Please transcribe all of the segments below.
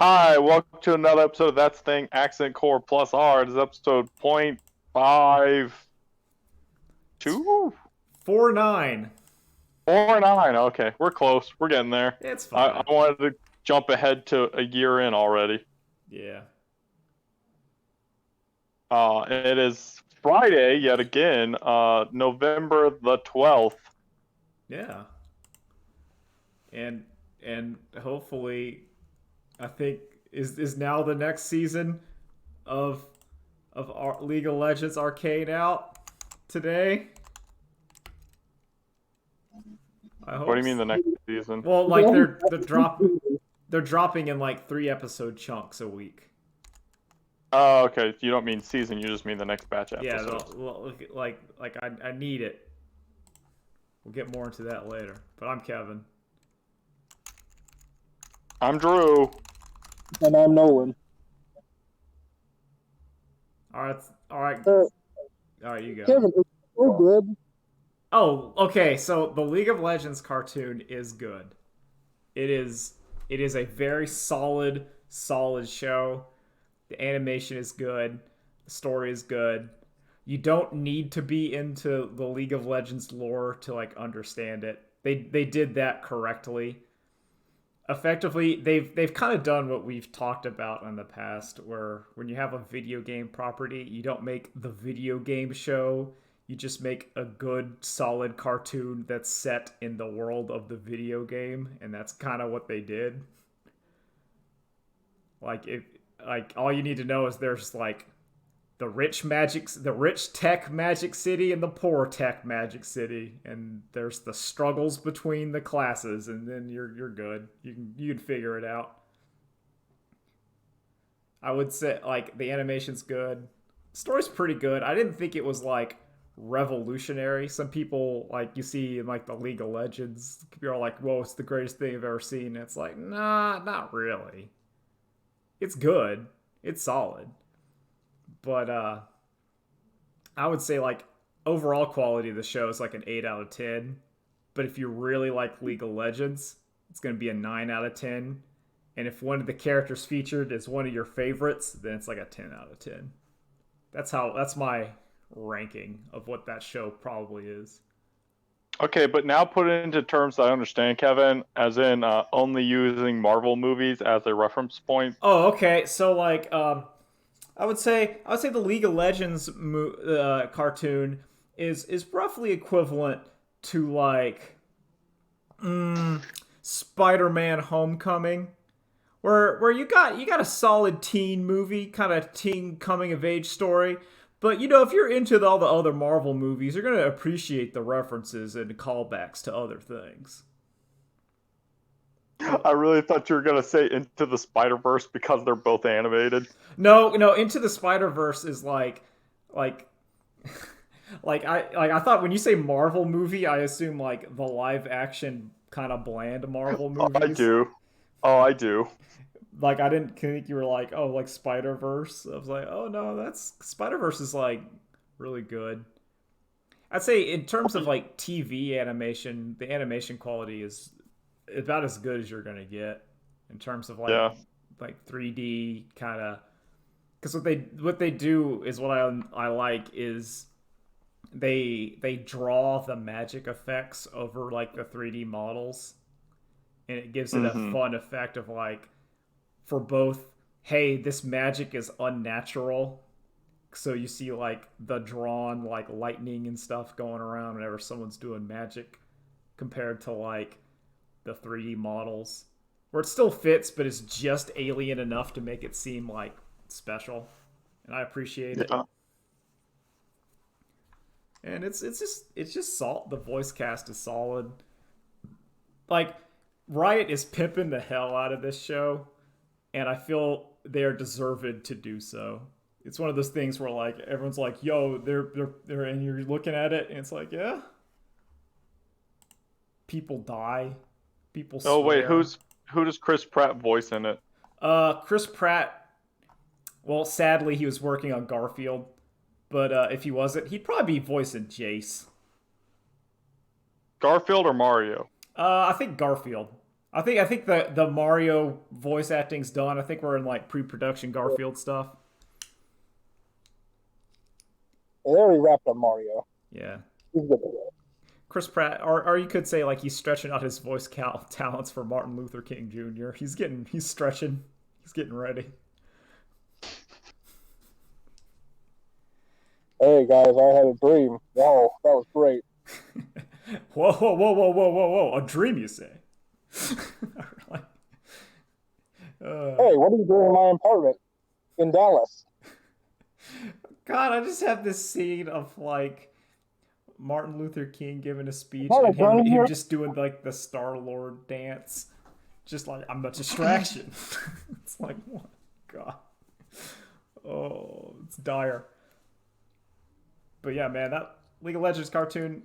Hi, welcome to another episode of That's the Thing Accent Core Plus R. This is episode point five It's two 4-9. 49. Okay, we're close. We're getting there. It's I fine. wanted to jump ahead to a year in already. Yeah. It is Friday yet again, November the 12th. Yeah. And and hopefully I think is now the next season of League of Legends Arcade out today. I What do hope. you mean the next season? Well, like they're dropping in like 3 episode chunks a week. Oh, okay. You don't mean season, you just mean the next batch of Yeah, episodes. I need it. We'll get more into that later. But I'm Kevin. I'm Drew. And I'm Nolan. All right, all right, Uh, all right. You go. Kevin, it's so good. Oh, okay. So the League of Legends cartoon is good. It is a very solid show. The animation is good. The story is good. You don't need to be into the League of Legends lore to like understand it. They did that correctly. Effectively, they've kind of done what we've talked about in the past, where when you have a video game property, you don't make the video game show. You just make a good, solid cartoon that's set in the world of the video game, and that's kind of what they did. Like if like all you need to know is there's like the rich tech magic city and the poor tech magic city, and there's the struggles between the classes, and then you're good. You can figure it out. I would say like the animation's good, story's pretty good. I didn't think it was like revolutionary. Some people like you see in like the League of Legends, people are like, "Whoa, it's the greatest thing I've ever seen." And it's like, nah, not really. It's good, it's solid, but I would say like overall quality of the show is like an 8 out of 10. But if you really like League of Legends, it's going to be a 9 out of 10. And if one of the characters featured is one of your favorites, then it's like a 10 out of 10. That's my ranking of what that show probably is. Okay, but now put it into terms that I understand, Kevin, as in only using Marvel movies as a reference point. Oh, okay. So like I would say the League of Legends cartoon is roughly equivalent to like Spider-Man: Homecoming, where you got a solid teen movie, kind of teen coming of age story. But if you're into all the other Marvel movies, you're gonna appreciate the references and callbacks to other things. I really thought you were gonna say Into the Spider-Verse because they're both animated. No, Into the Spider-Verse is like I thought when you say Marvel movie, I assume like the live action kind of bland Marvel Oh, I movies. do. Oh, I do. Like I didn't think you were like, oh, like Spider Verse. I was like, oh no, that's Spider Verse is like really good. I'd say in terms of like TV animation, the animation quality is about as good as you're gonna get in terms of Yeah. like 3D kind of. Because what they do is what I like is they draw the magic effects over like the 3D models, and it gives it a Mm-hmm. fun effect of like for both, hey, this magic is unnatural. So you see like the drawn like lightning and stuff going around whenever someone's doing magic compared to like the 3D models where it still fits but it's just alien enough to make it seem like special. And I appreciate it. Yeah. And it's just salt. The voice cast is solid. Like Riot is pimping the hell out of this show, and I feel they are deserved to do so. It's one of those things where like everyone's like, "Yo, they're," and you're looking at it, and it's like, yeah, people die, people Oh wait, swear. who does Chris Pratt voice in it? Chris Pratt. Well, sadly, he was working on Garfield, but if he wasn't, he'd probably be voicing Jace. Garfield or Mario? I think Garfield. I think the Mario voice acting's done. I think we're in like pre-production Garfield stuff. They already wrapped up Mario. Yeah. He's good to go. Chris Pratt, or you could say like he's stretching out his voice talents for Martin Luther King Jr. He's stretching, he's getting ready. Hey guys, I had a dream. Wow, that was great. Whoa, whoa, whoa, whoa, whoa, whoa, whoa! A dream, you say? Like, Hey, what are you doing in my apartment in Dallas? God, I just have this scene of like Martin Luther King giving a speech Is that a and gun in him here? just doing like the Star Lord dance, just like I'm a distraction. It's like, what? God, oh, it's dire. But yeah, man, that League of Legends cartoon.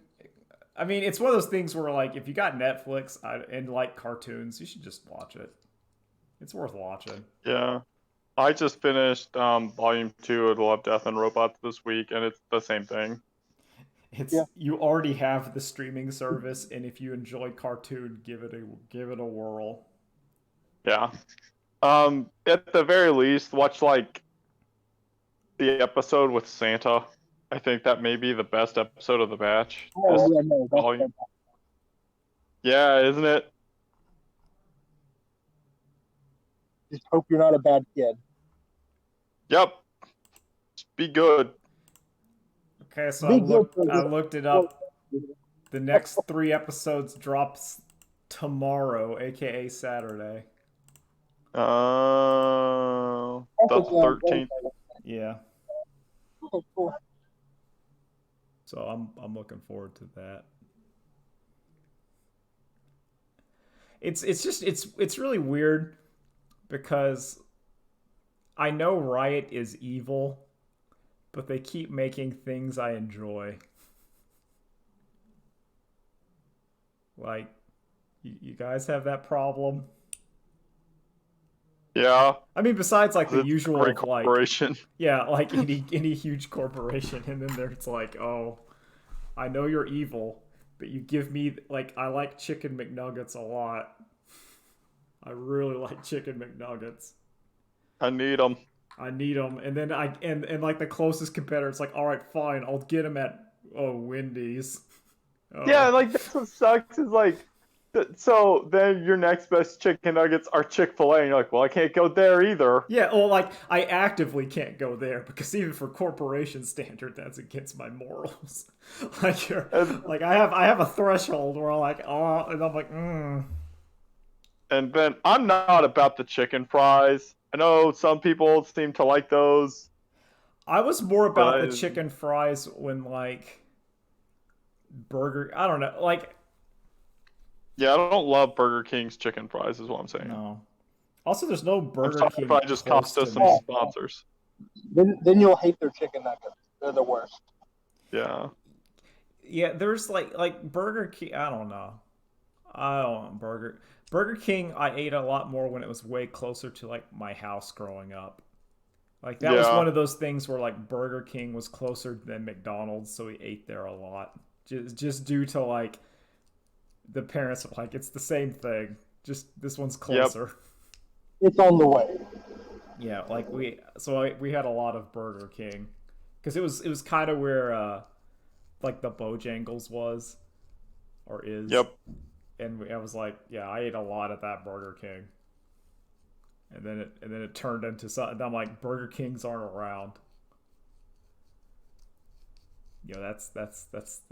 I mean, it's one of those things where like if you got Netflix and like cartoons, you should just watch it. It's worth watching. Yeah. I just finished volume 2 of Love, Death, and Robots this week, and it's the same thing. It's Yeah. You already have the streaming service, and if you enjoy cartoon, give it a whirl. Yeah. At the very least, watch like the episode with Santa. I think that may be the best episode of the batch. Oh This yeah, no, that's volume. fantastic. Yeah, isn't it? Just hope you're not a bad kid. Yep. Just be good. Okay, so Be good. I looked it up. The next 3 episodes drops tomorrow, aka Saturday. The 13th. Yeah. Okay, cool. So I'm looking forward to that. It's really weird because I know Riot is evil, but they keep making things I enjoy. Like, you guys have that problem? Yeah. I mean, besides like the It's a usual great of, like, corporation. yeah, like any huge corporation, and then there's like, oh, I know you're evil, but you give me like I like chicken McNuggets a lot. I really like chicken McNuggets. I need them. I need them, and then and like the closest competitor, it's like, all right, fine, I'll get them at Wendy's. Yeah, like that's what sucks is like, so then your next best chicken nuggets are Chick-fil-A, and you're like, well, I can't go there either. Yeah, well, like I actively can't go there because even for corporation standard, that's against my morals. like I have a threshold where I'm like, oh, and I'm like, And then I'm not about the chicken fries. I know some people seem to like those. I was more about the But- chicken fries when like I don't know, like Yeah, I don't love Burger King's chicken fries, is what I'm saying. no. Also, there's no I'm Burger sorry King if I just close cost us to some me. sponsors. Then you'll hate their chicken nuggets. They're the worst. Yeah. Yeah, there's like Burger King. I don't know. I don't know, Burger King. I ate a lot more when it was way closer to like my house growing up. Like that was Yeah. one of those things where like Burger King was closer than McDonald's, so we ate there a lot. Just due to like the parents of like it's the same thing. Just this one's closer. It's on the way. Yeah, like we had a lot of Burger King because it was kind of where like the Bojangles was or is. Yep. And I was like, yeah, I ate a lot at that Burger King. And then it turned into something. I'm like, Burger Kings aren't around. You know, that's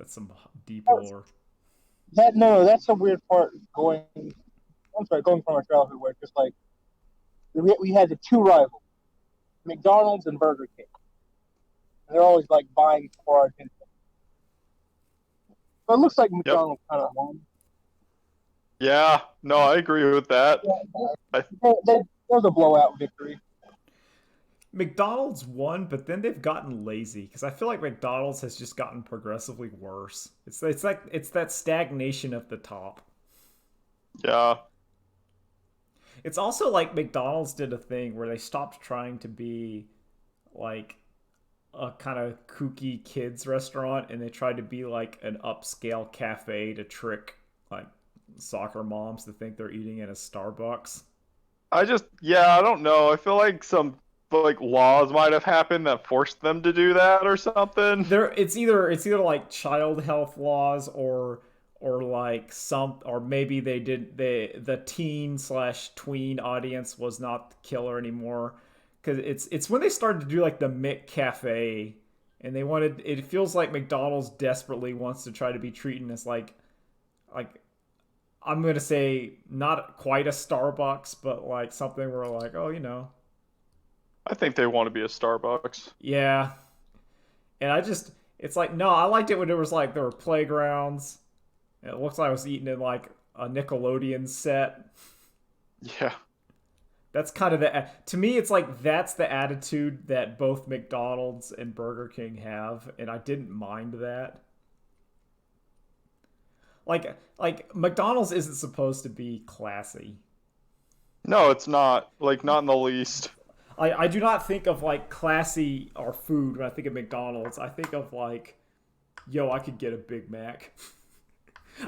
some deep lore. That's a weird part going from our childhood where just like we had the two rivals, McDonald's and Burger King. And they're always like vying for our attention. But it looks like McDonald's kind of won. Yeah. No, I agree with that. That was a blowout victory. McDonald's won, but then they've gotten lazy because I feel like McDonald's has just gotten progressively worse. It's that stagnation of the top. Yeah. It's also like McDonald's did a thing where they stopped trying to be like a kind of kooky kids restaurant and they tried to be like an upscale cafe to trick like soccer moms to think they're eating in a Starbucks. I don't know. I feel like some like laws might have happened that forced them to do that or something. It's either like child health laws or like some or maybe the teen slash tween audience was not the killer anymore because it's when they started to do like the McCafe and they wanted it feels like McDonald's desperately wants to try to be treated as like I'm gonna say not quite a Starbucks but like something where like oh I think they want to be a Starbucks. yeah. And it's like, no, I liked it when it was like there were playgrounds. It looks like I was eating in like a Nickelodeon set. Yeah. That's kind of to me, it's like that's the attitude that both McDonald's and Burger King have, and I didn't mind that. Like McDonald's isn't supposed to be classy. No, it's not. Like, not in the least. I do not think of like classy or food when I think of McDonald's. I think of like, yo, I could get a Big Mac.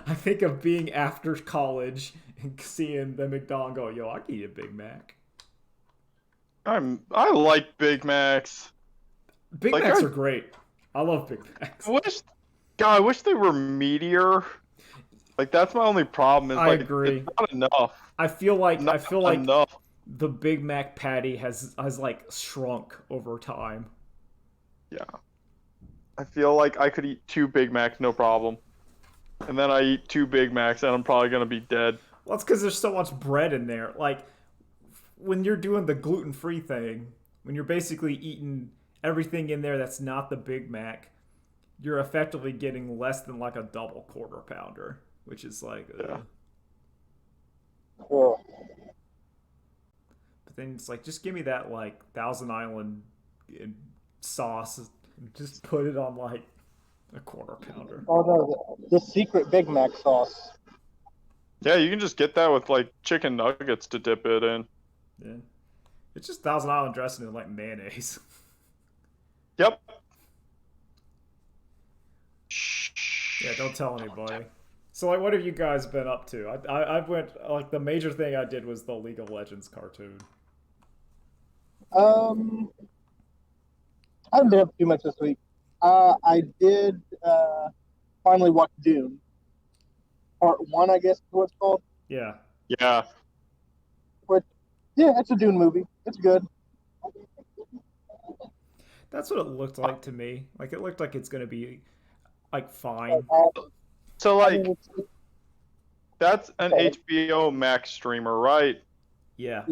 I think of being after college and seeing the McDonald's go, yo, I could eat a Big Mac. I like Big Macs. Big Like, Macs are great. I love Big Macs. I wish they were meatier. Like that's my only problem is I like agree. it's not enough. I feel like Enough. the Big Mac patty has like shrunk over time. Yeah. I feel like I could eat 2 Big Macs no problem. And then I eat 2 Big Macs and I'm probably gonna be dead. Well, it's because there's so much bread in there. Like when you're doing the gluten-free thing, when you're basically eating everything in there that's not the Big Mac, you're effectively getting less than like a double quarter pounder, which is like, Yeah. Cool. But then it's like, just give me that like Thousand Island sauce, and just put it on like a quarter pounder. Oh no, the secret Big Mac sauce. Yeah, you can just get that with like chicken nuggets to dip it in. Yeah, it's just Thousand Island dressing in like mayonnaise. Yep. Yeah, don't tell anybody. So like, what have you guys been up to? I went like the major thing I did was the League of Legends cartoon. I haven't been up too much this week. I did finally watch Dune. Part 1, I guess is what it's called. Yeah. Yeah. But yeah, it's a Dune movie. It's good. That's what it looked like to me. Like it looked like it's gonna be like fine. So I like mean, that's an HBO Max streamer, right? Yeah.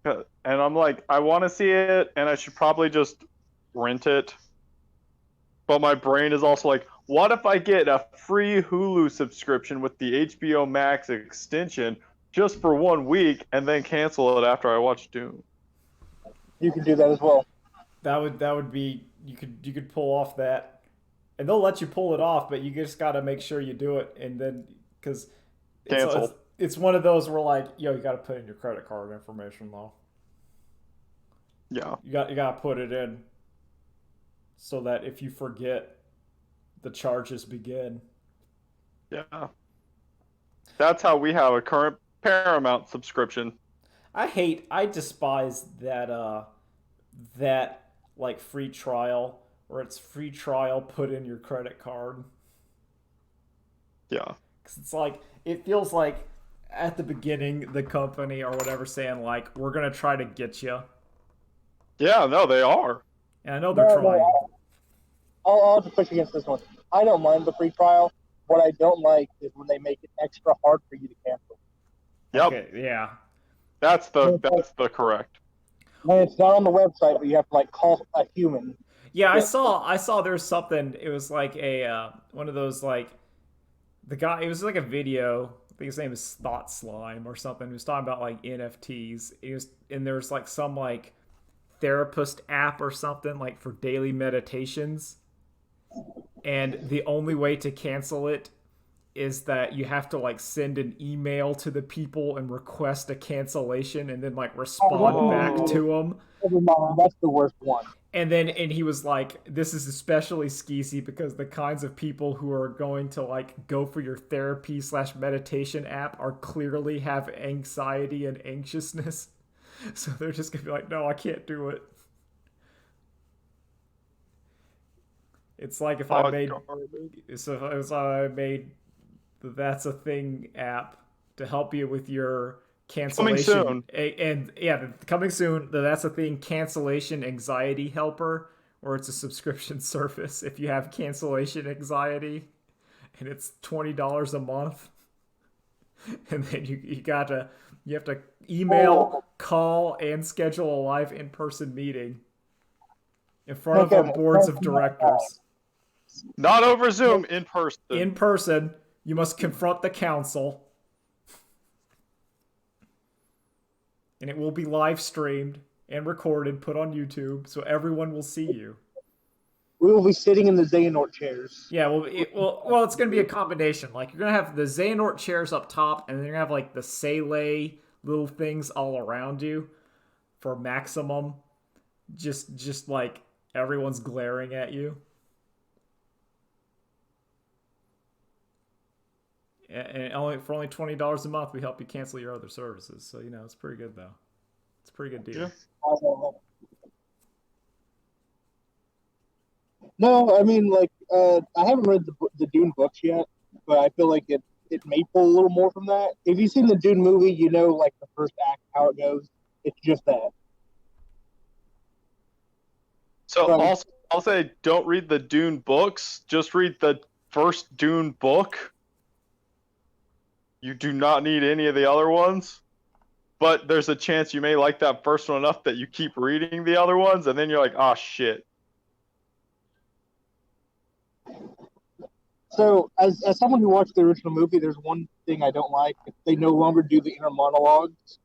And I'm like, I want to see it, and I should probably just rent it. But my brain is also like, what if I get a free Hulu subscription with the HBO Max extension just for 1 week and then cancel it after I watch Dune? you can do that as well. That would be you could pull off that, and they'll let you pull it off, but you just got to make sure you do it, and then because Cancel. It's one of those where like, yo, you got to put in your credit card information though. Yeah. You got to put it in so that if you forget, the charges begin. Yeah. That's how we have a current Paramount subscription. I despise that like free trial where it's free trial, put in your credit card. Yeah. Cause it's like it feels like at the beginning the company or whatever saying like we're gonna try to get you. Yeah, no, they are. And I know they're trying. I'll have to push against this one. I don't mind the free trial. What I don't like is when they make it extra hard for you to cancel. Yep. Okay, yeah. That's the correct. When it's not on the website, but you have to like call a human. Yeah, I saw there's something. It was like a one of those like the guy. It was like a video. I think his name is Thought Slime or something. He was talking about like NFTs. And there's like some like therapist app or something like for daily meditations. And the only way to cancel it is that you have to like send an email to the people and request a cancellation and then like respond back to them. Never mind, that's the worst one. And he was like, this is especially skeezy because the kinds of people who are going to like go for your therapy / meditation app are clearly have anxiety and anxiousness. So they're just gonna be like, no, I can't do it. It's like if I made the That's a Thing app to help you with your cancellation. Coming soon. And yeah, coming soon, the That's a Thing cancellation anxiety helper, or it's a subscription service if you have cancellation anxiety, and it's $20 a month. And then you have to email, call, and schedule a live in-person meeting in front of our boards of directors. Not over Zoom, in person. In person, you must confront the council. And it will be live streamed and recorded, put on YouTube, so everyone will see you. We will be sitting in the Xehanort chairs. Yeah, well, it's going to be a combination. Like, you're going to have the Xehanort chairs up top, and then you're going to have, like, the Seele little things all around you for maximum. Just like, everyone's glaring at you. And for only $20 a month, we help you cancel your other services. So, it's pretty good, though. It's a pretty good deal. Yeah. No, I mean, like, I haven't read the Dune books yet, but I feel like it may pull a little more from that. If you've seen the Dune movie, you know, like, the first act, how it goes. It's just that. So also, I'll say, don't read the Dune books. Just read the first Dune book. You do not need any of the other ones. But there's a chance you may like that first one enough that you keep reading the other ones, and then you're like, oh, shit. So, as someone who watched the original movie, there's one thing I don't like. They no longer do the inner monologues.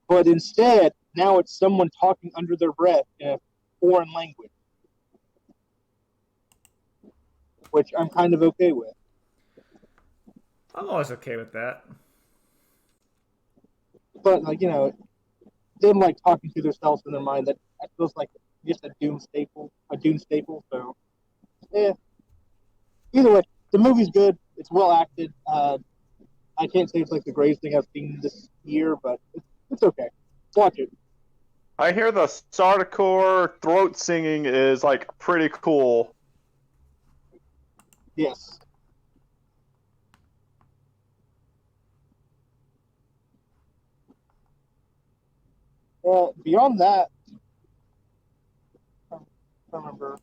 But instead, now it's someone talking under their breath in a foreign language. Which I'm kind of okay with. I'm always okay with that. But, like, them, like, talking to themselves in their mind, that feels like just a Dune staple. So, yeah. Either way, the movie's good. It's well acted. I can't say it's, like, the greatest thing I've seen this year, but it's okay. Watch it. I hear the Sardaukar throat singing is, like, pretty cool. Yes. Beyond that, I don't remember.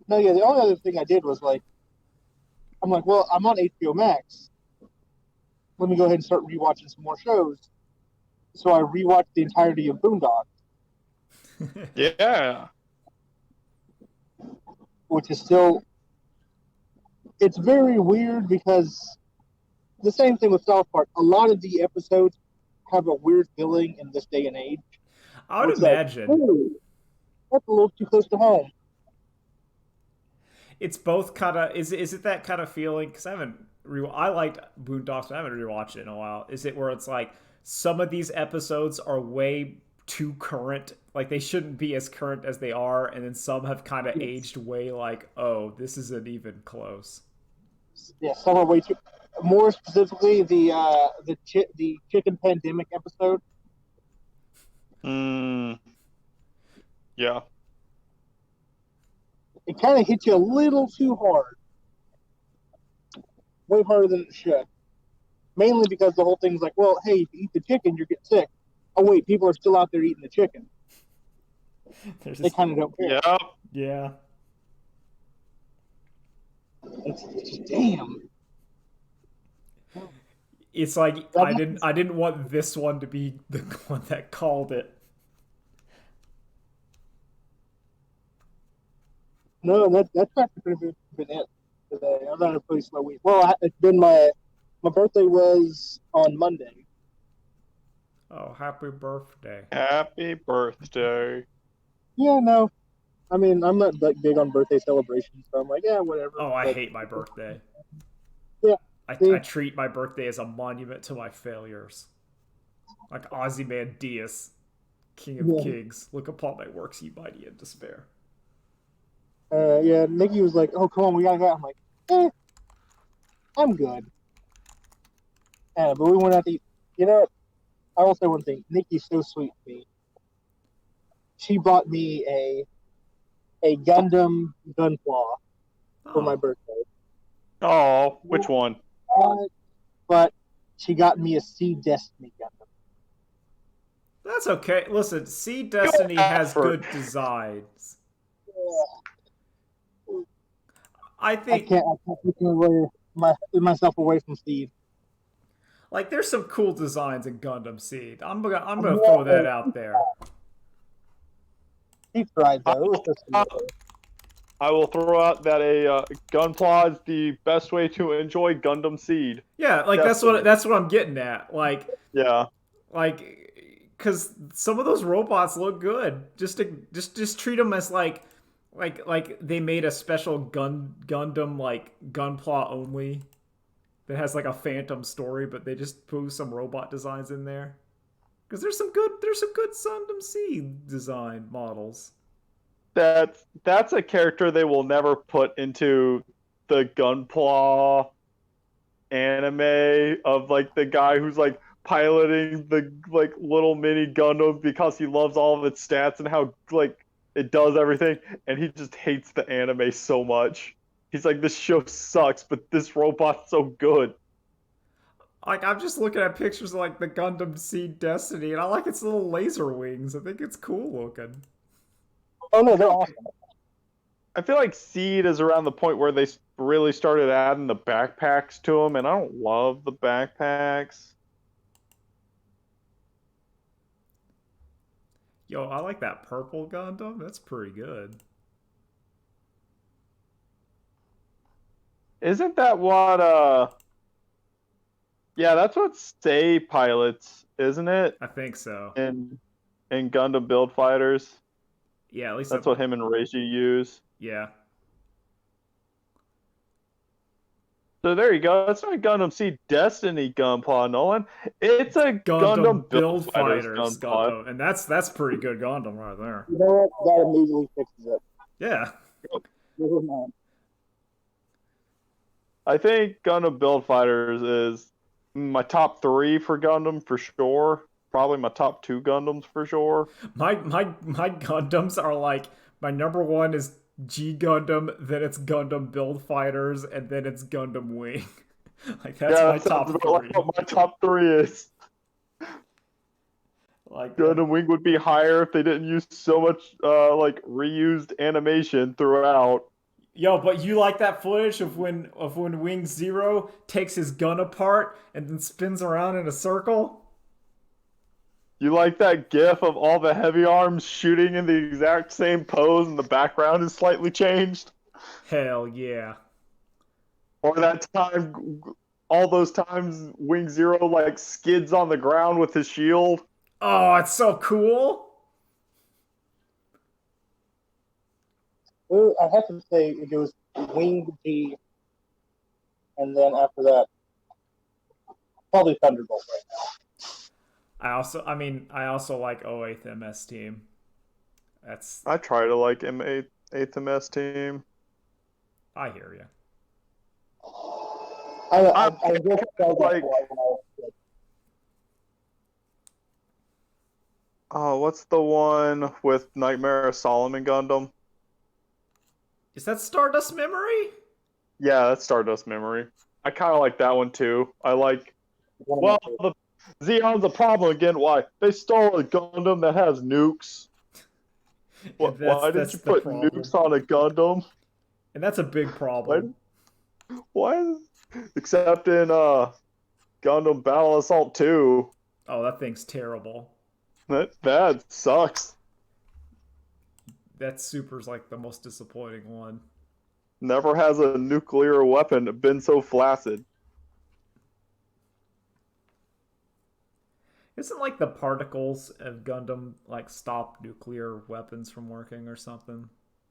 No, yeah, the only other thing I did was, like, I'm like, well, I'm on HBO Max. Let me go ahead and start rewatching some more shows. So I rewatched the entirety of Boondocks. Yeah. Which is still... It's very weird because the same thing with South Park. A lot of the episodes have a weird feeling in this day and age. I would imagine. Like, hey, that's a little too close to home. It's both kind of... Is it that kind of feeling? Because I liked Boondocks, but I haven't rewatched it in a while. Is it where it's like some of these episodes are way too current? Like, they shouldn't be as current as they are, and then some have kind of aged way like, oh, this isn't even close. Yeah, some are way too... More specifically, the chicken pandemic episode. Yeah. It kind of hit you a little too hard. Way harder than it should. Mainly because the whole thing's like, well, hey, if you eat the chicken, you get sick. Oh, wait, people are still out there eating the chicken. They kind of don't care. Yeah. Yeah. It's just, damn. It's like I didn't want this one to be the one that called it. No, that's actually been it today. I'm not a pretty slow week. Well, it's been my birthday was on Monday. Oh, happy birthday! Happy birthday. Yeah, no. I mean, I'm not like big on birthday celebrations, so I'm like, yeah, whatever. Oh, I hate my birthday. Yeah. I treat my birthday as a monument to my failures. Like Ozymandias King of Kings, look upon my works, ye mighty in despair. Yeah, Nikki was like, "Oh, come on, we gotta go." I'm like, I'm good. But we went out to eat. You know, I will say one thing. Nikki's so sweet to me. She bought me a Gundam Gunpla for my Oh, birthday. Oh, which one? But she got me a Seed Destiny Gundam. that's okay. Listen, Seed Good Destiny has effort. good designs. I I think can't take myself away from Seed. like there's some cool designs in Gundam Seed. I'm gonna throw that out there. She tried I, though. It was so I, sweet. I will throw out that a Gunpla is the best way to enjoy Gundam Seed. Yeah, like Destiny. that's what I'm getting at. Yeah. Because some of those robots look good. Just treat them as like they made a special Gundam like Gunpla only that has like a phantom story, but they just put some robot designs in there. Because there's some good Gundam Seed design models. That's a character they will never put into the Gunpla anime of like the guy who's like piloting the like little mini Gundam because he loves all of its stats and how like it does everything, and he just hates the anime so much. He's like, this show sucks, but this robot's so good. Like I'm just looking at pictures of like the Gundam Seed Destiny, and I like its little laser wings. I think it's cool looking. Oh no, they're awesome. I feel like Seed is around the point where they really started adding the backpacks to them, and I don't love the backpacks. Yo, I like that purple Gundam. That's pretty good. Isn't that what yeah, that's what Say pilots, isn't it? I think so. In Gundam Build Fighters. Yeah, at least That's what him and Reishi use. yeah. So there you go. It's not Gundam Seed Destiny Gunpla, Nolan. It's a Gundam Gundam Build Build Fighters Fighters Gunpla. Gundam, and that's pretty good Gundam right there. You know what? That immediately fixes it. Yeah. Never mind. I think Gundam Build Fighters is my top 3 for Gundam for sure. Probably my top 2 Gundams for sure. My Gundams are like my number one is G Gundam, then it's Gundam Build Fighters, and then it's Gundam Wing. Like that's Yeah, my that sounds top about three. like what my top 3 is. Like Gundam Wing would be higher if they didn't use so much like reused animation throughout. yo, but you like that footage of when Wing Zero takes his gun apart and then spins around in a circle? You like that gif of all the heavy arms shooting in the exact same pose and the background is slightly changed? Hell yeah. Or that time, all those times Wing Zero like skids on the ground with his shield? Oh, it's so cool. I have to say it goes Wing G, and then after that, probably Thunderbolt right now. I also like 08th MS Team. That's I try to like M8 MS team. I hear you. I just felt like, like oh, what's the one with Nightmare of Solomon Gundam? Is that Stardust Memory? Yeah, that's Stardust Memory. I kind of like that one too. I like, well, the Xeon's a problem again. Why? They stole a Gundam that has nukes. Why did you put nukes on a Gundam? And that's a big problem. Why? Except in Gundam Battle Assault 2. Oh, that thing's terrible. That sucks. That Super's like the most disappointing one. Never has a nuclear weapon been so flaccid. Isn't like the particles of Gundam like stop nuclear weapons from working or something?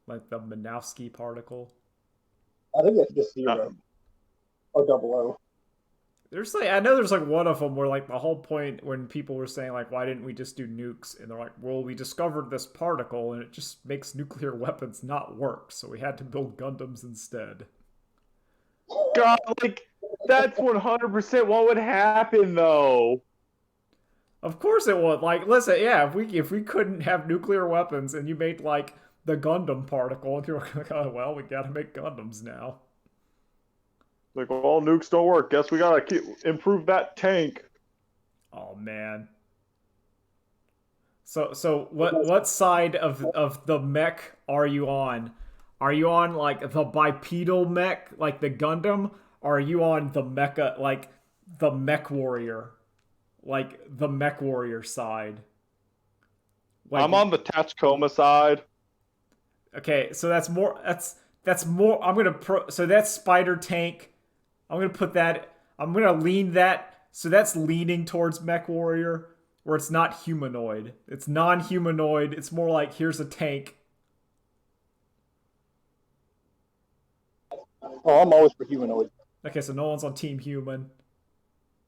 Like the Manowski particle? I think it's just 0 or 00. There's like I know there's like one of them where like the whole point when people were saying like why didn't we just do nukes, and they're like, well, we discovered this particle and it just makes nuclear weapons not work, so we had to build Gundams instead. God, like that's 100% what would happen though. Of course it would. Like, listen, yeah, if we couldn't have nuclear weapons and you made like the Gundam particle, and you're like, oh well, we gotta make Gundams now. Like, well, nukes don't work. Guess we gotta improve that tank. Oh man. So what side of the mech are you on? Are you on like the bipedal mech, like the Gundam, or are you on the mecha, like the mech warrior, like the mech warrior side? Like, I'm on the Tachikoma side. okay, so that's more. That's more. So that's spider tank. I'm gonna put that. I'm gonna lean that. So that's leaning towards mech warrior, where it's not humanoid. It's non-humanoid. It's more like here's a tank. Oh, I'm always for humanoid. Okay, so no one's on team human.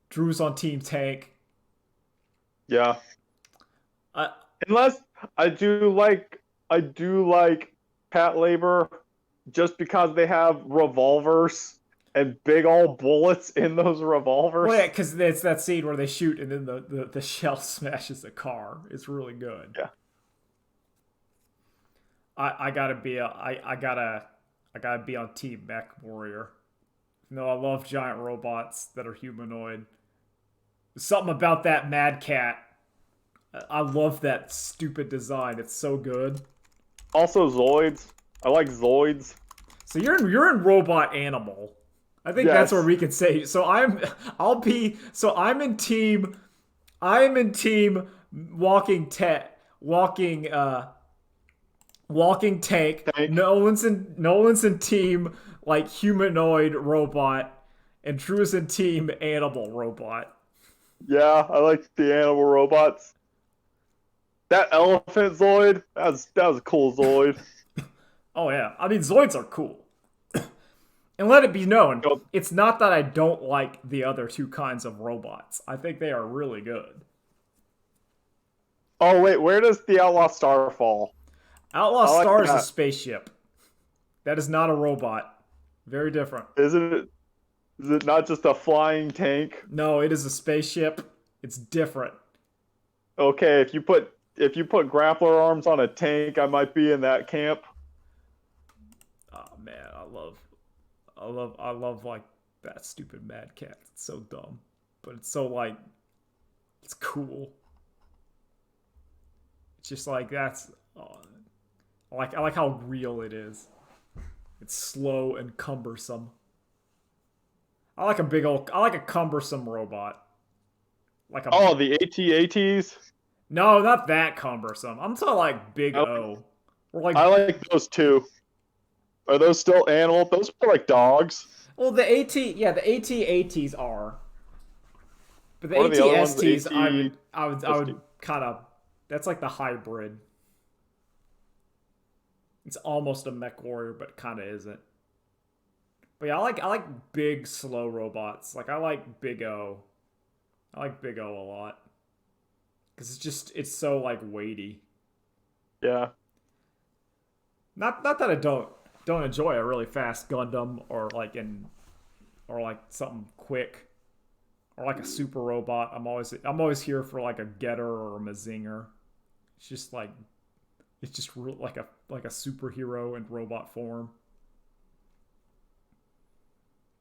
Drew's on team tank. Yeah. Uh, Unless I do like Pat Labor just because they have revolvers and big old bullets in those revolvers. well, yeah, because it's that scene where they shoot and then the shell smashes the car. It's really good. Yeah. I gotta be on team mech warrior. No, I love giant robots that are humanoid. Something about that Mad Cat. I love that stupid design. It's so good. Also Zoids. I like Zoids. So you're in robot animal. I think Yes. that's where we can say. So I'm in team walking tank. Tank. Nolan's in team like humanoid robot, and Drew is in team animal robot. Yeah, I like the animal robots. That elephant Zoid, that was a cool Zoid. Oh yeah, I mean Zoids are cool. And let it be known, Yep. it's not that I don't like the other two kinds of robots. I think they are really good. Oh wait, where does the Outlaw Star fall? Outlaw I like Star is a that. spaceship. That is not a robot. Very different. Is it not just a flying tank? No, it is a spaceship. It's different. Okay, if you put grappler arms on a tank, I might be in that camp. Oh man, I love like that stupid Mad Cat. It's so dumb, but it's so like, it's cool. It's just like that's. I like how real it is. It's slow and cumbersome. I like a cumbersome robot. Like a. Oh, the AT-ATs? No, not that cumbersome. I'm talking like Big O. Or like. I like those too. Are those still animal? Those are like dogs. Well, the AT-ATs are. But the What are the other ones? AT-STs, I would kind of. That's like the hybrid. It's almost a mech warrior, but kind of isn't. But yeah, I like big slow robots. Like I like Big O. I like Big O a lot because it's so like weighty. Yeah. Not that I don't enjoy a really fast Gundam or like something quick or like a super robot. I'm always here for like a Getter or a Mazinger. It's just like like a superhero in robot form.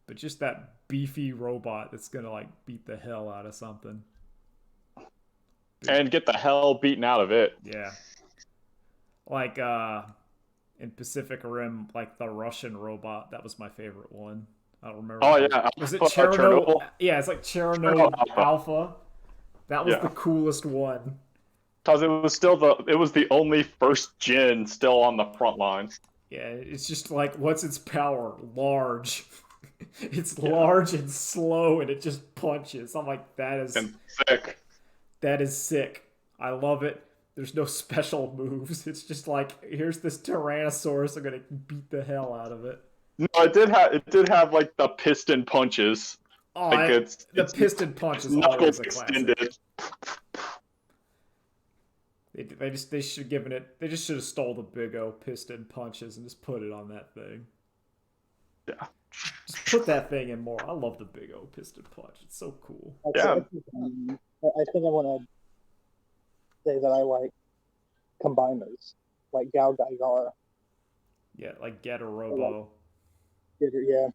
But just that beefy robot that's gonna like beat the hell out of something. And get the hell beaten out of it. Yeah. Like in Pacific Rim, like the Russian robot, that was my favorite one. I don't remember. Oh yeah. Was it Chernobyl? Chernobyl? Yeah, it's like Chernobyl Chernobyl Alpha. That was Yeah. the coolest one. Because it was the only first gen still on the front line. Yeah, it's just like, what's its power? Large. It's large and slow, and it just punches. I'm like, And thick. that is sick. I love it. There's no special moves. It's just like, here's this Tyrannosaurus. I'm gonna beat the hell out of it. No, it did have like the piston punches. Oh, Like the it's piston punch is knuckles always a classic. extended. They should have given it. They just should have stole the Big O piston punches and just put it on that thing. Yeah. Just put that thing in more. I love the Big O piston punch. It's so cool. Yeah. I think I want to say that I like combiners, like Gal Gaigar. Yeah, like Get a Robo. Yeah.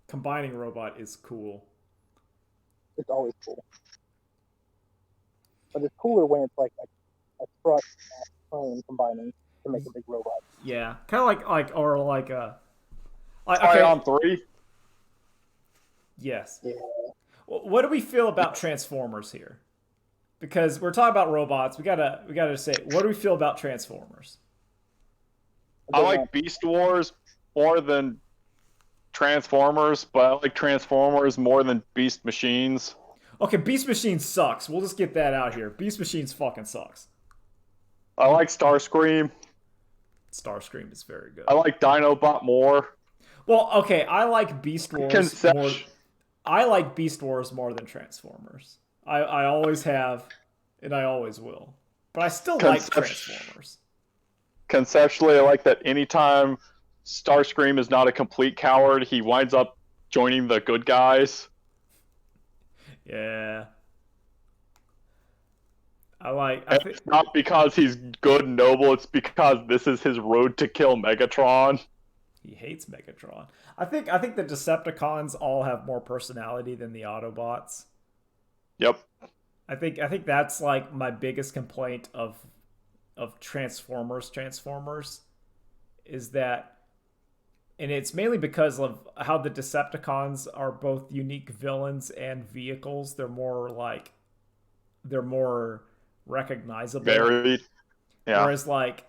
Combining robot is cool. It's always cool. But it's cooler when it's like a truck train combining to make a big robot. Yeah, kind of like a. Okay. On 3. Yes. Yeah. What do we feel about Transformers here? Because we're talking about robots, we gotta say, what do we feel about Transformers? I like Beast Wars more than Transformers, but I like Transformers more than Beast Machines. Okay, Beast Machine sucks. We'll just get that out here. Beast Machines fucking sucks. I like Starscream. Starscream is very good. I like Dinobot more. Well, okay, I like Beast Wars more. I like Beast Wars more than Transformers. I always have, and I always will. But I still like Transformers. Conceptually, I like that anytime Starscream is not a complete coward, he winds up joining the good guys. Yeah. It's not because he's good and noble, it's because this is his road to kill Megatron. He hates Megatron. I think the Decepticons all have more personality than the Autobots. Yep. I think that's like my biggest complaint of Transformers is that, and it's mainly because of how the Decepticons are both unique villains and vehicles. They're more recognizable. Varied. Yeah. Whereas like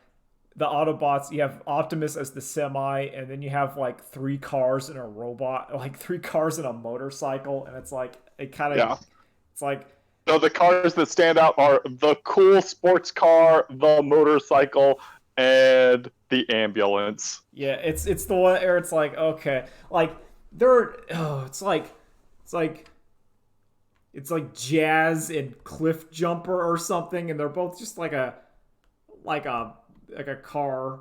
the Autobots, you have Optimus as the semi, and then you have like 3 cars and a robot, like 3 cars and a motorcycle, and it's like it's like, no, the cars that stand out are the cool sports car, the motorcycle, and the ambulance. Yeah, it's the one where it's like, okay, like it's like Jazz and Cliff Jumper or something, and they're both just like a car.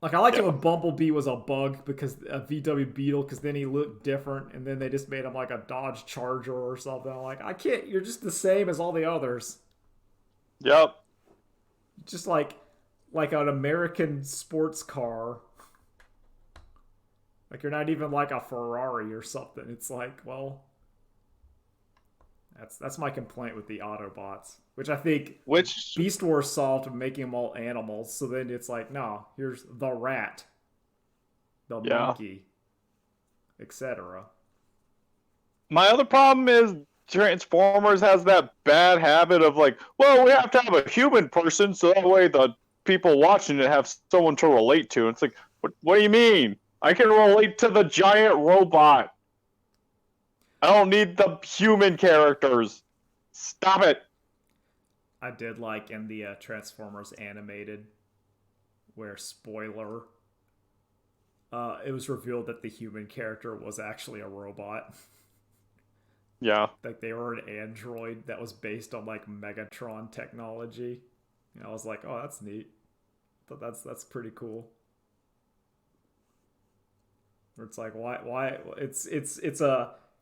Like, I liked it when Bumblebee was a bug, because a VW Beetle, because then he looked different, and then they just made him like a Dodge Charger or something. I'm like, I can't. You're just the same as all the others. Yep. Just like an American sports car. Like, you're not even like a Ferrari or something. It's like, well, that's my complaint with the Autobots, which I think Beast Wars solved making them all animals. So then it's like, no, here's the rat, the monkey, etc. My other problem is Transformers has that bad habit of like, well, we have to have a human person so that way the people watching it have someone to relate to. And it's like, what do you mean? I can relate to the giant robot. I don't need the human characters. Stop it. I did like in the Transformers animated, where, spoiler, it was revealed that the human character was actually a robot. Yeah. Like, they were an android that was based on like Megatron technology. And I was like, oh, that's neat. But that's pretty cool. Where it's like, why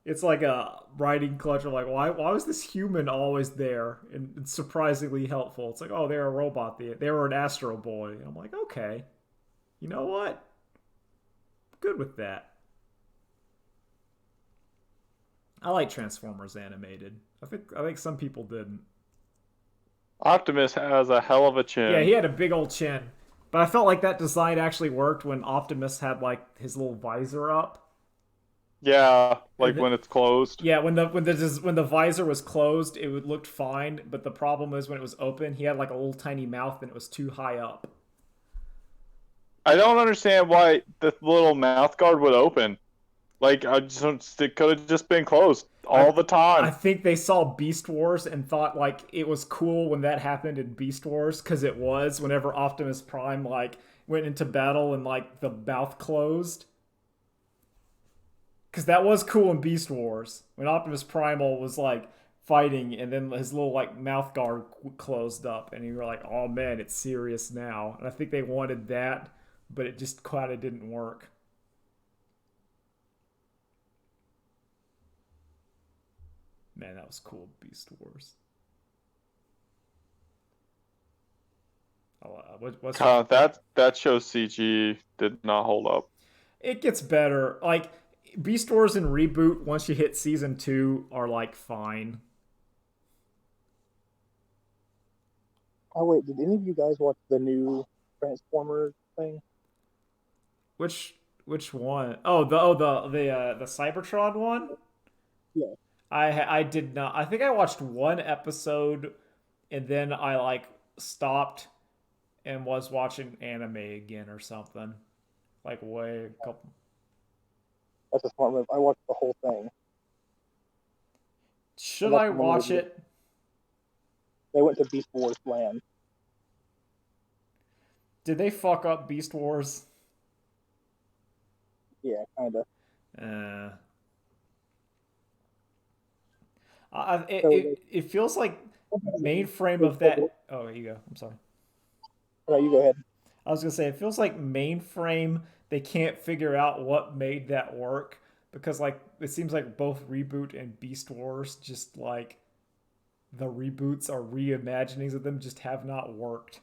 it's like a writing clutch of like, why was this human always there and surprisingly helpful? It's like, oh, they're a robot. They were an Astro Boy. And I'm like, okay, you know what? Good with that. I like Transformers animated. I think some people didn't. Optimus has a hell of a chin. Yeah, he had a big old chin. But I felt like that design actually worked when Optimus had like his little visor up. Yeah, like when it's closed. Yeah, when the visor was closed, it looked fine. But the problem is when it was open, he had like a little tiny mouth and it was too high up. I don't understand why the little mouth guard would open. Like, it could have just been closed all the time. I think they saw Beast Wars and thought like it was cool when that happened in Beast Wars, because it was whenever Optimus Prime like went into battle and like the mouth closed. Because that was cool in Beast Wars when Optimus Primal was like fighting, and then his little like mouth guard closed up, and you were like, "Oh man, it's serious now." And I think they wanted that, but it just kind of didn't work. Man, that was cool, Beast Wars. What's your... that show's CG did not hold up. It gets better. Like Beast Wars and Reboot, once you hit season 2, are like fine. Oh wait, did any of you guys watch the new Transformers thing? Which one? Oh, the Cybertron one. Yeah. I did not. I think I watched one episode, and then I like stopped and was watching anime again or something. Like way a couple. That's a smart move. I watched the whole thing. Should I watch it? They went to Beast Wars land. Did they fuck up Beast Wars? Yeah, kinda. It feels like mainframe of that. Oh, here you go. I'm sorry. No, you go ahead. I was gonna say it feels like mainframe. They can't figure out what made that work because like it seems like both Reboot and Beast Wars just like the reboots or reimaginings of them just have not worked.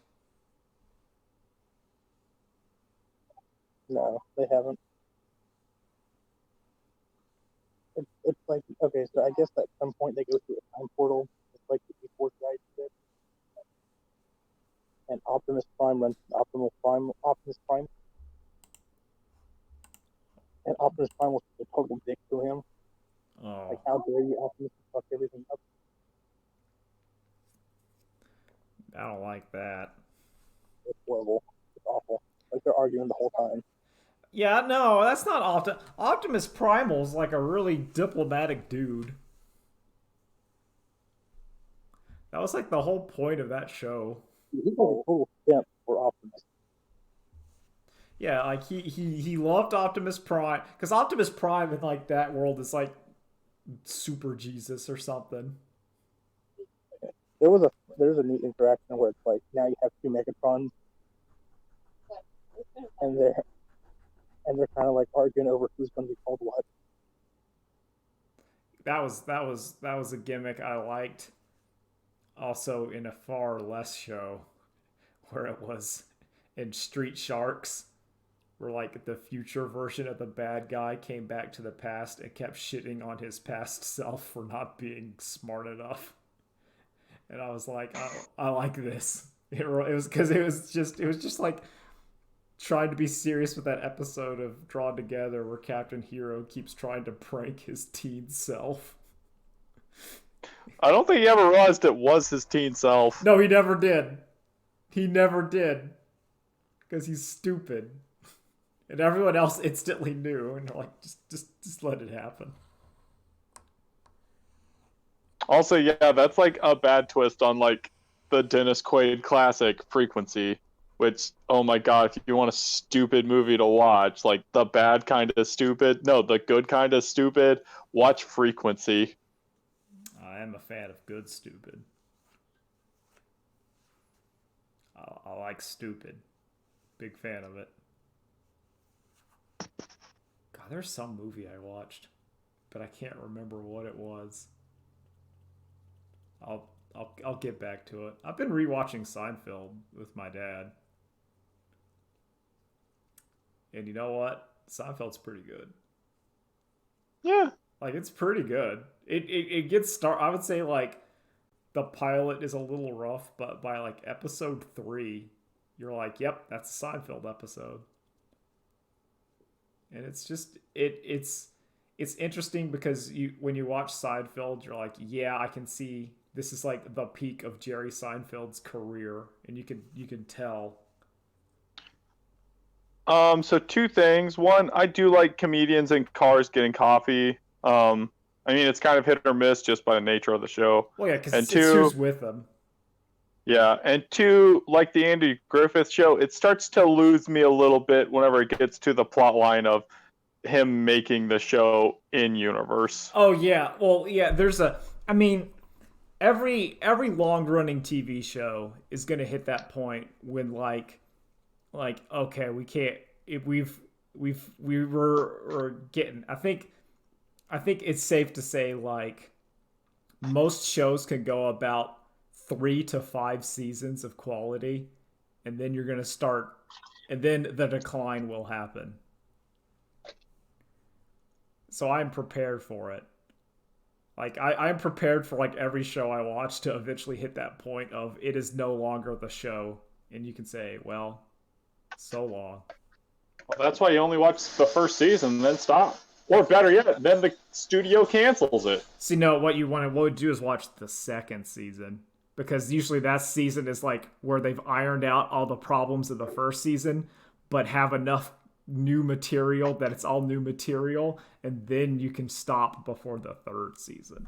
No, they haven't. It's like, okay, so I guess at some point they go through a time portal, just like the Beast Wars guys did. And Optimus Prime runs Optimus Prime. And Optimus Prime was a total dick to him. Oh. Like, how dare you, Optimus, fuck everything up. I don't like that. It's horrible. It's awful. Like, they're arguing the whole time. Yeah, no, that's not Optimus Primal's like a really diplomatic dude. That was like the whole point of that show. He's a total simp for Optimus. Yeah, like he loved Optimus Prime because Optimus Prime in like that world is like super Jesus or something. There's a neat interaction where it's like now you have two Megatrons, and they're kind of like arguing over who's going to be called what. That was a gimmick I liked. Also in a far less show, where it was in Street Sharks, where like the future version of the bad guy came back to the past and kept shitting on his past self for not being smart enough. And I was like, I like this. It was because it was just like trying to be serious with that episode of Drawn Together where Captain Hero keeps trying to prank his teen self. I don't think he ever realized it was his teen self. No, he never did. He never did. Because he's stupid. And everyone else instantly knew. And they're like, just let it happen. Also, yeah, that's like a bad twist on like the Dennis Quaid classic Frequency. Which, oh my god, if you want a stupid movie to watch, like the bad kind of stupid, no, the good kind of stupid, watch Frequency. I am a fan of good stupid. I like stupid. Big fan of it. God, there's some movie I watched, but I can't remember what it was. I'll get back to it. I've been rewatching Seinfeld with my dad. And you know what? Seinfeld's pretty good. Yeah. Like, it's pretty good. It gets I would say, like, the pilot is a little rough, but by, like, episode 3, you're like, yep, that's a Seinfeld episode. And it's just, it's interesting because when you watch Seinfeld, you're like, yeah, I can see this is, like, the peak of Jerry Seinfeld's career. And you can tell. So two things. One, I do like comedians in cars getting coffee. I mean, it's kind of hit or miss just by the nature of the show. Well, yeah, because it's who's with them. Yeah, and two, like the Andy Griffith show, it starts to lose me a little bit whenever it gets to the plot line of him making the show in universe. Oh yeah, well yeah. I mean, every long running TV show is gonna hit that point when okay, we can't. If we're getting. I think it's safe to say like most shows can go about 3 to 5 seasons of quality, and then you're gonna start, and then the decline will happen. So I'm prepared for it. Like I'm prepared for like every show I watch to eventually hit that point of it is no longer the show, and you can say, well, so long. Well, that's why you only watch the first season and then stop. Or better yet, then the studio cancels it. See, no, what you would do is watch the second season, because usually that season is like where they've ironed out all the problems of the first season, but have enough new material that it's all new material, and then you can stop before the third season.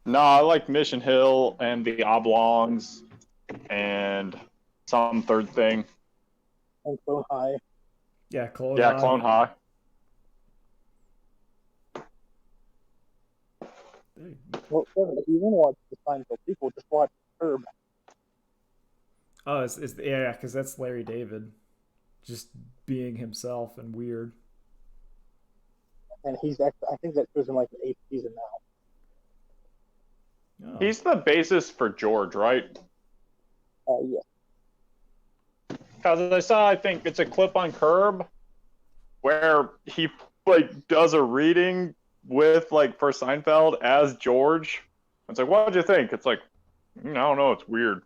No, I like Mission Hill and the Oblongs and some third thing. And Clone High. Yeah, Clone Yeah, High. Clone High. Well, if you want to watch the Seinfeld people, just watch Herb. Oh, yeah, because that's Larry David, just being himself and weird. And he's actually, I think that goes in like the 8th season now. Oh. He's the basis for George, right? Yeah. Because I saw, I think it's a clip on Curb where he like does a reading with like for Seinfeld as George. It's like, what did you think? It's like, I don't know, it's weird.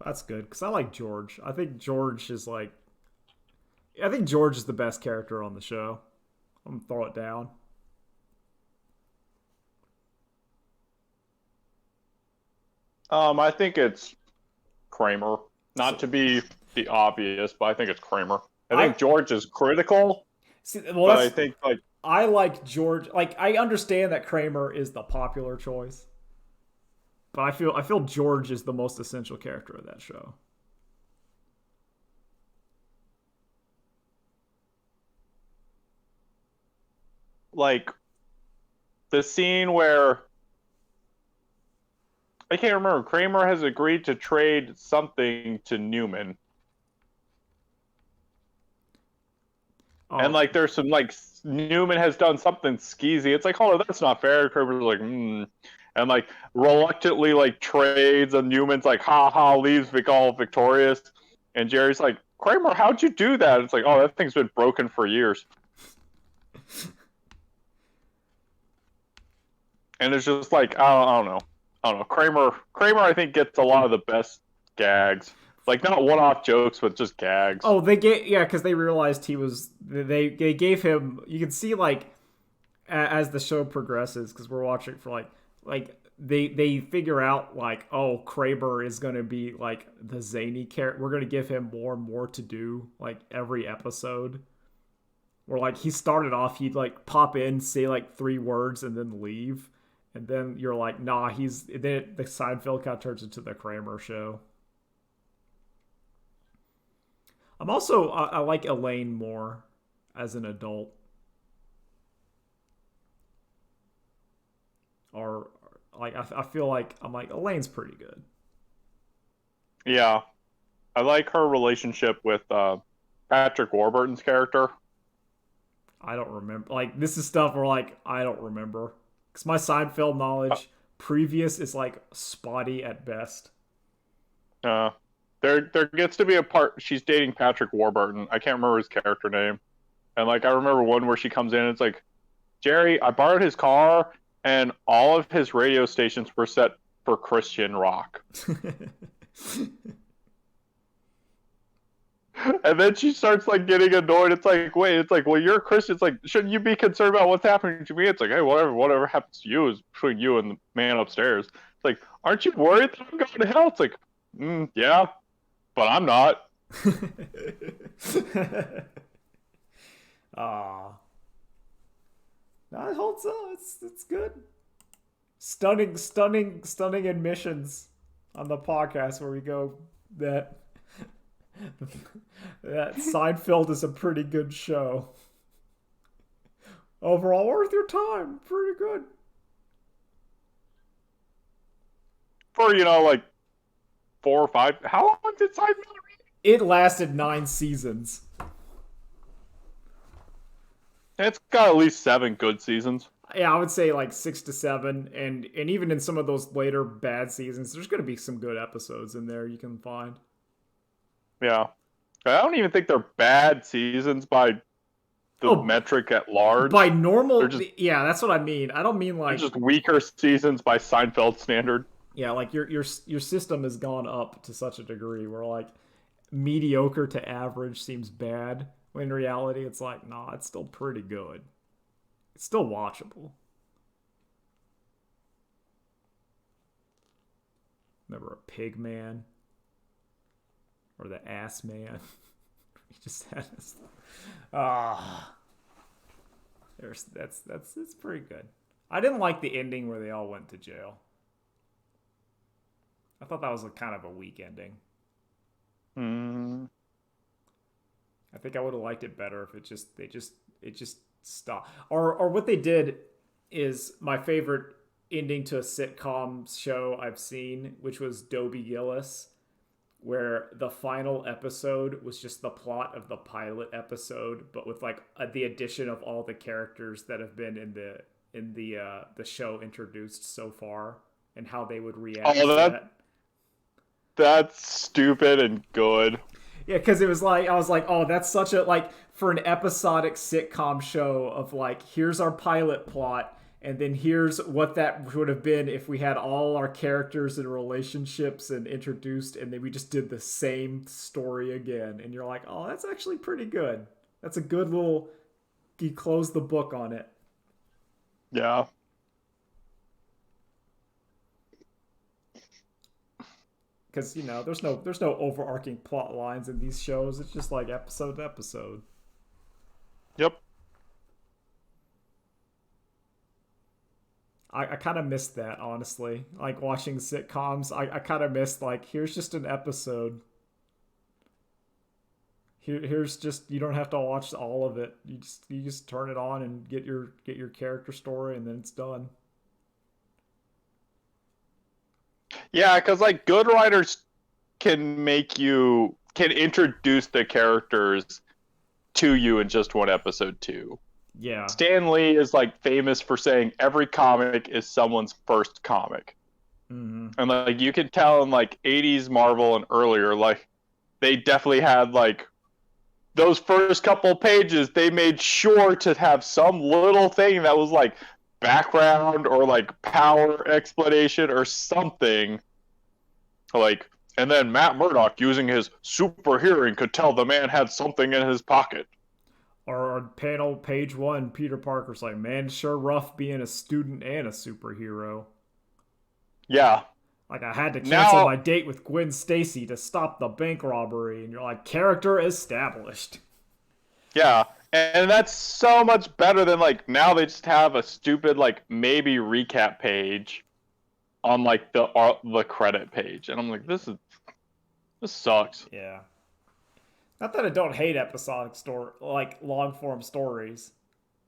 That's good, because I like George. I think George is the best character on the show. I'm gonna throw it down. I think it's Kramer. Not to be the obvious, but I think it's Kramer. I think George is critical. See, but I think like I like George. Like I understand that Kramer is the popular choice, but I feel George is the most essential character of that show. like the scene where I can't remember. Kramer has agreed to trade something to Newman. Oh. And like there's some like Newman has done something skeezy. It's like, oh, that's not fair. Kramer's like, and like reluctantly like trades, and Newman's like, ha ha, leaves all victorious. And Jerry's like, Kramer, how'd you do that? It's like, oh, that thing's been broken for years. And it's just like, I don't know. Kramer, I think gets a lot of the best gags. Like not one-off jokes, but just gags. Oh, because they realized he was. They gave him. You can see like as the show progresses, because we're watching for like they figure out like, oh, Kramer is gonna be like the zany character. We're gonna give him more and more to do like every episode. Where like he started off, he'd like pop in, say like 3 words, and then leave. And then you're like, nah, then the Seinfeld kind of turns into the Kramer show. I'm also, I like Elaine more as an adult. Or, like, I feel like, I'm like, Elaine's pretty good. Yeah. I like her relationship with Patrick Warburton's character. I don't remember. Like, this is stuff where, like, I don't remember. Because my Seinfeld knowledge previous is, like, spotty at best. There gets to be a part, she's dating Patrick Warburton. I can't remember his character name. And, like, I remember one where she comes in and it's like, Jerry, I borrowed his car, and all of his radio stations were set for Christian rock. And then she starts like getting annoyed. It's like, wait, it's like, well, you're a Christian. It's like, shouldn't you be concerned about what's happening to me? It's like, hey, whatever happens to you is between you and the man upstairs. It's like, aren't you worried that I'm going to hell? It's like, yeah, but I'm not. No, it holds up. It's good. Stunning admissions. on the podcast where we go that that Seinfeld is a pretty good show. Overall, worth your time. Pretty good. For, like 4 or 5. How long did Seinfeld read? It lasted 9 seasons. It's got at least 7 good seasons. Yeah, I would say like 6 to 7, and even in some of those later bad seasons, there's going to be some good episodes in there you can find. Yeah. I don't even think they're bad seasons by the metric at large. By normal, yeah, that's what I mean. I don't mean like... They're just weaker seasons by Seinfeld standard. Yeah, like your system has gone up to such a degree where like mediocre to average seems bad, when in reality it's like, nah, it's still pretty good. It's still watchable. Remember a pig man? Or the ass man? He just had this. It's pretty good. I didn't like the ending where they all went to jail. I thought that was kind of a weak ending. I think I would have liked it better if it just stopped. Or what they did is my favorite ending to a sitcom show I've seen, which was Dobie Gillis, where the final episode was just the plot of the pilot episode, but with like the addition of all the characters that have been in the show introduced so far and how they would react to that. That's stupid and good. Yeah, because it was like, I was like, oh, that's such a, like, for an episodic sitcom show of like, here's our pilot plot, and then here's what that would have been if we had all our characters and relationships and introduced, and then we just did the same story again. And you're like, oh, that's actually pretty good. That's a good little, you close the book on it. Yeah. Because, there's no overarching plot lines in these shows. It's just like episode to episode. Yep. I kind of missed that, honestly. Like, watching sitcoms, I kind of missed, like, here's just an episode. Here's just, you don't have to watch all of it. You just turn it on and get your character story, and then it's done. Yeah, because like good writers can introduce the characters to you in just one episode too. Yeah. Stan Lee is like famous for saying every comic is someone's first comic. Mm-hmm. And like you can tell in like 80s Marvel and earlier, like they definitely had like those first couple pages, they made sure to have some little thing that was like background or like power explanation or something. Like, and then Matt Murdock, using his super hearing, could tell the man had something in his pocket. Or on panel page 1, Peter Parker's like, man, sure rough being a student and a superhero. Yeah. Like, I had to cancel my date with Gwen Stacy to stop the bank robbery. And you're like, character established. Yeah. And that's so much better than, like, now they just have a stupid, like, maybe recap page on, like, the credit page. And I'm like, this sucks. Yeah. Not that I don't hate episodic like, long-form stories.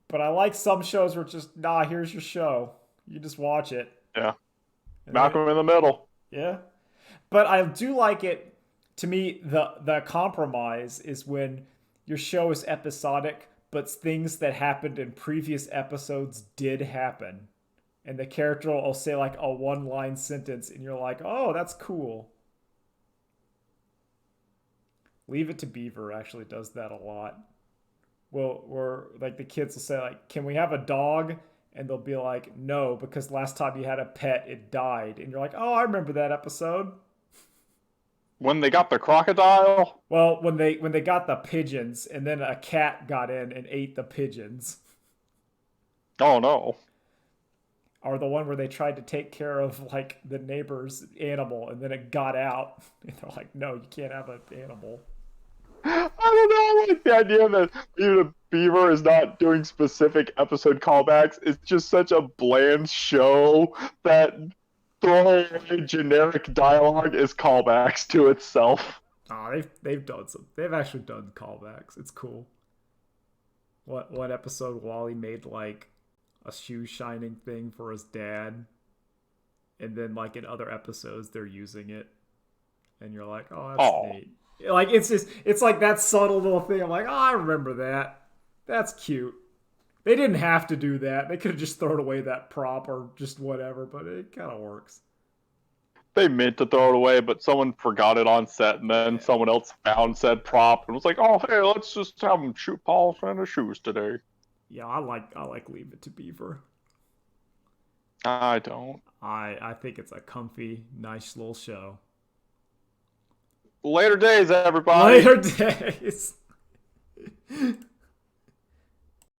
But I like some shows where it's just, nah, here's your show. You just watch it. Yeah. Malcolm in the middle. Yeah. But I do like it. To me, the compromise is when your show is episodic, but things that happened in previous episodes did happen. And the character will say like a one-line sentence, and you're like, oh, that's cool. Leave It to Beaver actually does that a lot. Well, where like the kids will say like, can we have a dog? And they'll be like, no, because last time you had a pet, it died. And you're like, oh, I remember that episode. When they got the crocodile? Well, when they got the pigeons, and then a cat got in and ate the pigeons. Oh, no. Or the one where they tried to take care of, like, the neighbor's animal, and then it got out. And they're like, no, you can't have an animal. I don't know, I like the idea that even Beaver is not doing specific episode callbacks. It's just such a bland show that throwaway generic dialogue is callbacks to itself. Oh, they've done some. They've actually done callbacks. It's cool. One episode, Wally made like a shoe shining thing for his dad, and then like in other episodes they're using it, and you're like, oh, that's neat. Like it's like that subtle little thing. I'm like, oh, I remember that. That's cute. They didn't have to do that. They could have just thrown away that prop or just whatever, but it kind of works. They meant to throw it away, but someone forgot it on set, and then someone else found said prop and was like, "Oh, hey, let's just have them shoot polish on their shoes today." Yeah, I like Leave It to Beaver. I don't. I think it's a comfy, nice little show. Later days, everybody. Later days.